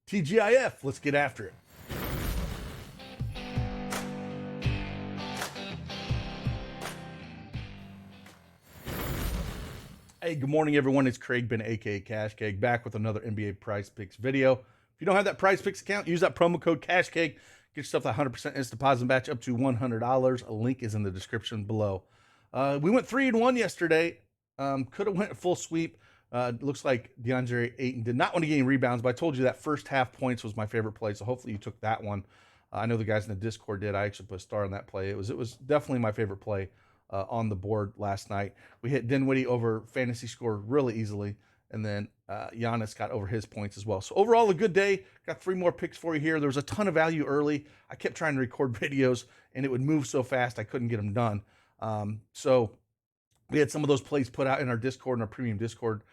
TGIF, let's get after it. Hey, good morning, everyone. It's Craig Ben, aka Cash Cake, back with another NBA Prizepicks video. If you don't have that Prizepicks account, use that promo code Cash Cake. Get yourself that 100% instant deposit match up to $100. A link is in the description below. We went 3-1 yesterday. Could have went a full sweep. Looks like DeAndre Ayton did not want to get any rebounds, but I told you that first half points was my favorite play, so hopefully you took that one. I know the guys in the Discord did. I actually put a star on that play. It was definitely my favorite play on the board last night. We hit Dinwiddie over fantasy score really easily, and then Giannis got over his points as well. So overall, a good day. Got 3 more picks for you here. There was a ton of value early. I kept trying to record videos, and it would move so fast I couldn't get them done. So we had some of those plays put out in our Discord and our premium Discord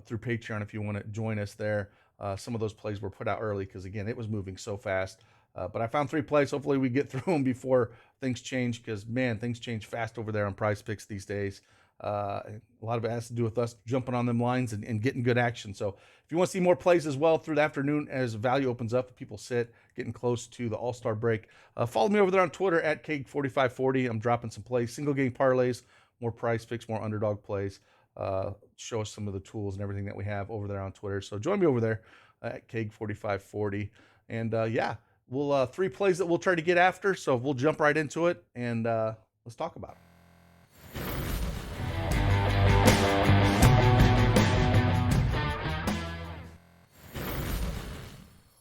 through Patreon if you want to join us there. Some of those plays were put out early because, again, it was moving so fast. But I found 3 plays. Hopefully we get through them before things change because, man, things change fast over there on Prizepicks these days. A lot of it has to do with us jumping on them lines and getting good action. So if you want to see more plays as well through the afternoon as value opens up, people sit, getting close to the All-Star break, follow me over there on Twitter at Cake4540. I'm dropping some plays, single game parlays, more Prizepicks, more underdog plays. Show us some of the tools and everything that we have over there on Twitter. So join me over there at Cake4540. And yeah, we'll 3 plays that we'll try to get after. So we'll jump right into it and let's talk about it.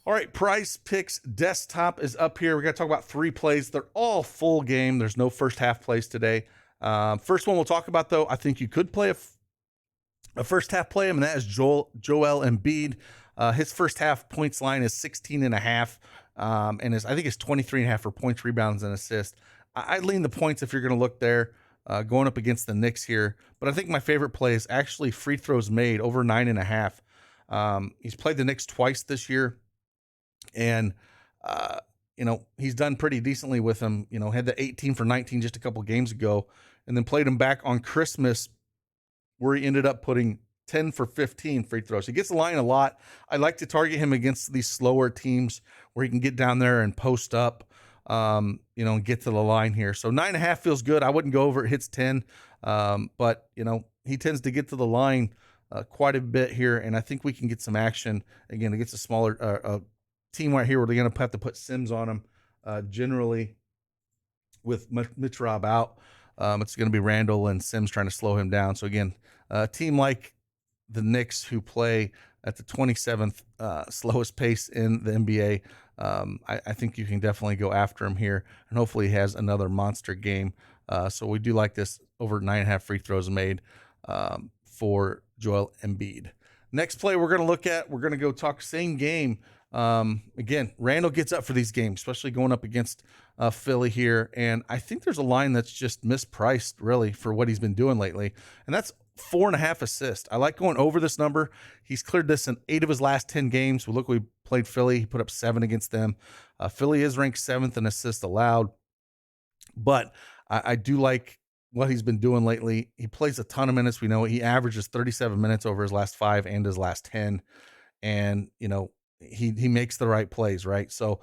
All right, Prizepicks desktop is up here. We're going to talk about 3 plays. They're all full game. There's no first half plays today. First one we'll talk about, though, I think you could play a first half play, and that is Joel Embiid. His first half points line is 16.5, and I think it's 23.5 for points, rebounds, and assists. I lean the points if you're going to look there, going up against the Knicks here. But I think my favorite play is actually free throws made over 9.5. He's played the Knicks twice this year, and he's done pretty decently with them. Had the 18 for 19 just a couple games ago, and then played him back on Christmas, where he ended up putting 10 for 15 free throws. He gets the line a lot. I like to target him against these slower teams where he can get down there and post up, and get to the line here. So 9.5 feels good. I wouldn't go over. It hits 10, but he tends to get to the line quite a bit here, and I think we can get some action again against a smaller team right here where they're going to have to put Sims on him. Generally, with Mitch Rob out, it's going to be Randall and Sims trying to slow him down. So again, a team like the Knicks, who play at the 27th slowest pace in the NBA, I think you can definitely go after him here, and hopefully he has another monster game. So we do like this over 9.5 free throws made for Joel Embiid. Next play we're going to look at, we're going to go talk same game. Again, Randall gets up for these games, especially going up against Philly here. And I think there's a line that's just mispriced really for what he's been doing lately. And that's 4.5 assists. I like going over this number. He's cleared this in 8 of his last 10 games. We played Philly. He put up 7 against them. Philly is ranked 7th in assists allowed, but I do like what he's been doing lately. He plays a ton of minutes. We know he averages 37 minutes over his last 5 and his last 10. And, he makes the right plays, right? So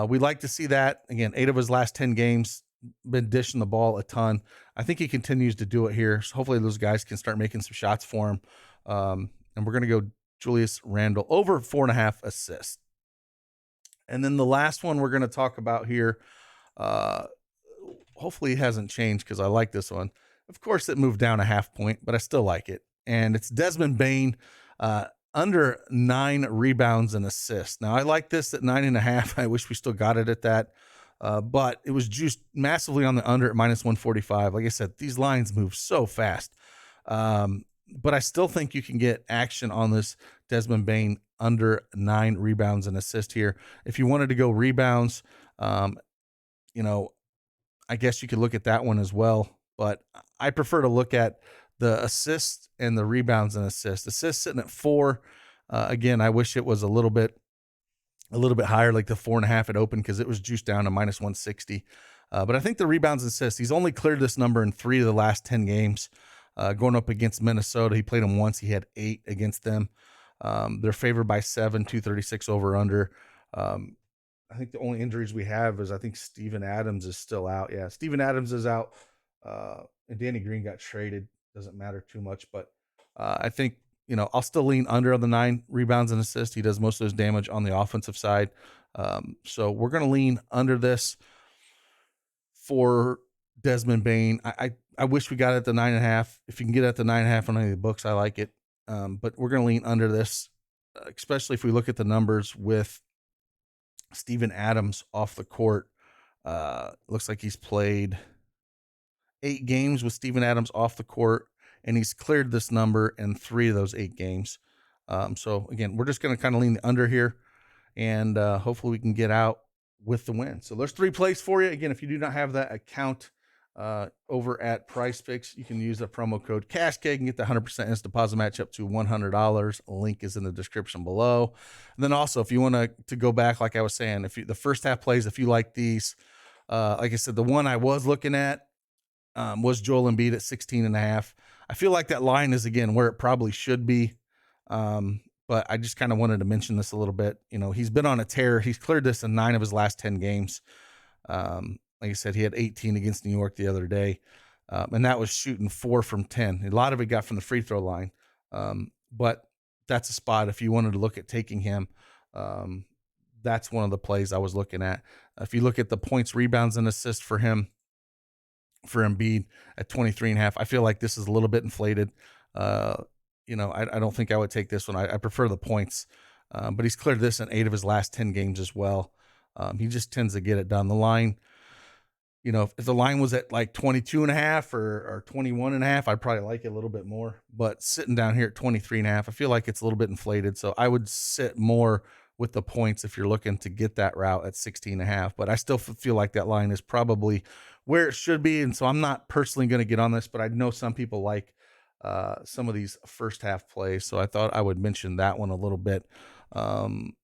we like to see that. Again, 8 of his last 10 games, been dishing the ball a ton. I think he continues to do it here. So hopefully those guys can start making some shots for him. And we're going to go Julius Randle over 4.5 assists. And then the last one we're going to talk about here, hopefully it hasn't changed because I like this one. Of course, it moved down a half point, but I still like it. And it's Desmond Bane, under 9 rebounds and assists. Now, I like this at 9.5. I wish we still got it at that. But it was juiced massively on the under at -145. Like I said, these lines move so fast. But I still think you can get action on this Desmond Bane under 9 rebounds and assists here. If you wanted to go rebounds, I guess you could look at that one as well. But I prefer to look at the assists and the rebounds and assists. Assists sitting at 4. Again, I wish it was a little bit higher, like the 4.5 at open, because it was juiced down to -160. But I think the rebounds and assists, he's only cleared this number in 3 of the last 10 games. Going up against Minnesota, he played them once. He had 8 against them. They're favored by 7, 236 over under. I think the only injuries we have is I think Steven Adams is still out. Yeah, Steven Adams is out. And Danny Green got traded. Doesn't matter too much, but I think, I'll still lean under on the 9 rebounds and assists. He does most of his damage on the offensive side. So we're going to lean under this for Desmond Bain. I wish we got it at the 9.5. If you can get it at the 9.5 on any of the books, I like it. But we're going to lean under this, especially if we look at the numbers with Steven Adams off the court. Looks like he's played 8 games with Steven Adams off the court, and he's cleared this number in 3 of those 8 games. So again, we're just going to kind of lean the under here, and hopefully we can get out with the win. So there's 3 plays for you. Again, if you do not have that account over at Prizepicks, you can use the promo code CashCake and get the 100% instant deposit match up to $100. Link is in the description below. And then also, if you want to go back, like I was saying, if the first half plays, if you like these, like I said, the one I was looking at was Joel Embiid at 16.5. I feel like that line is, again, where it probably should be. But I just kind of wanted to mention this a little bit. He's been on a tear. He's cleared this in 9 of his last 10 games. Like I said, he had 18 against New York the other day. And that was shooting 4 from 10. A lot of it got from the free throw line. But that's a spot if you wanted to look at taking him. That's one of the plays I was looking at. If you look at the points, rebounds, and assists for him, for Embiid at 23.5, I feel like this is a little bit inflated. I don't think I would take this one. I prefer the points, but he's cleared this in 8 of his last 10 games as well. He just tends to get it done. The line, if the line was at like 22.5 or 21.5, I'd probably like it a little bit more, but sitting down here at 23.5, I feel like it's a little bit inflated. So I would sit more with the points if you're looking to get that route at 16.5, but I still feel like that line is probably where it should be. And so I'm not personally going to get on this, but I know some people like some of these first half plays. So I thought I would mention that one a little bit. One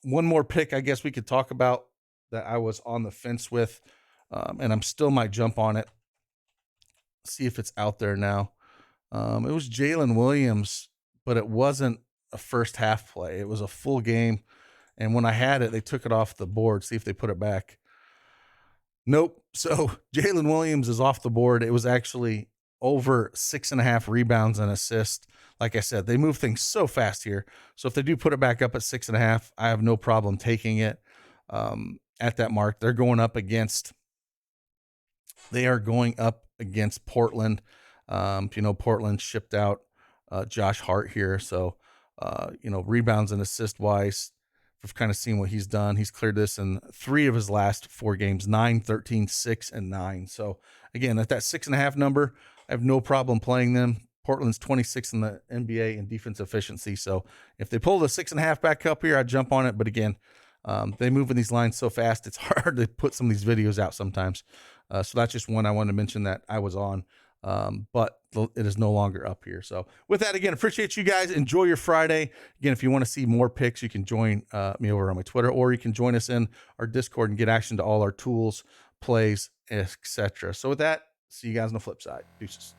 more pick I guess we could talk about that I was on the fence with, and I'm still might jump on it, see if it's out there now. It was Jalen Williams, but it wasn't a first half play. It was a full game. And when I had it, they took it off the board. See if they put it back. Nope. So Jalen Williams is off the board. It was actually over 6.5 rebounds and assists. Like I said, they move things so fast here. So if they do put it back up at 6.5, I have no problem taking it at that mark. They are going up against Portland. Portland shipped out Josh Hart here. So, rebounds and assist wise, we've kind of seen what he's done. He's cleared this in 3 of his last 4 games, 9, 13, 6, and 9. So again, at that 6.5 number, I have no problem playing them. Portland's 26 in the NBA in defense efficiency. So if they pull the 6.5 back up here, I'd jump on it. But again, they move in these lines so fast, it's hard to put some of these videos out sometimes. So that's just one I wanted to mention that I was on. But it is no longer up here. So with that, again, appreciate you guys. Enjoy your Friday. Again, if you want to see more picks, you can join me over on my Twitter, or you can join us in our Discord and get action to all our tools, plays, etc. So with that, see you guys on the flip side. Deuces.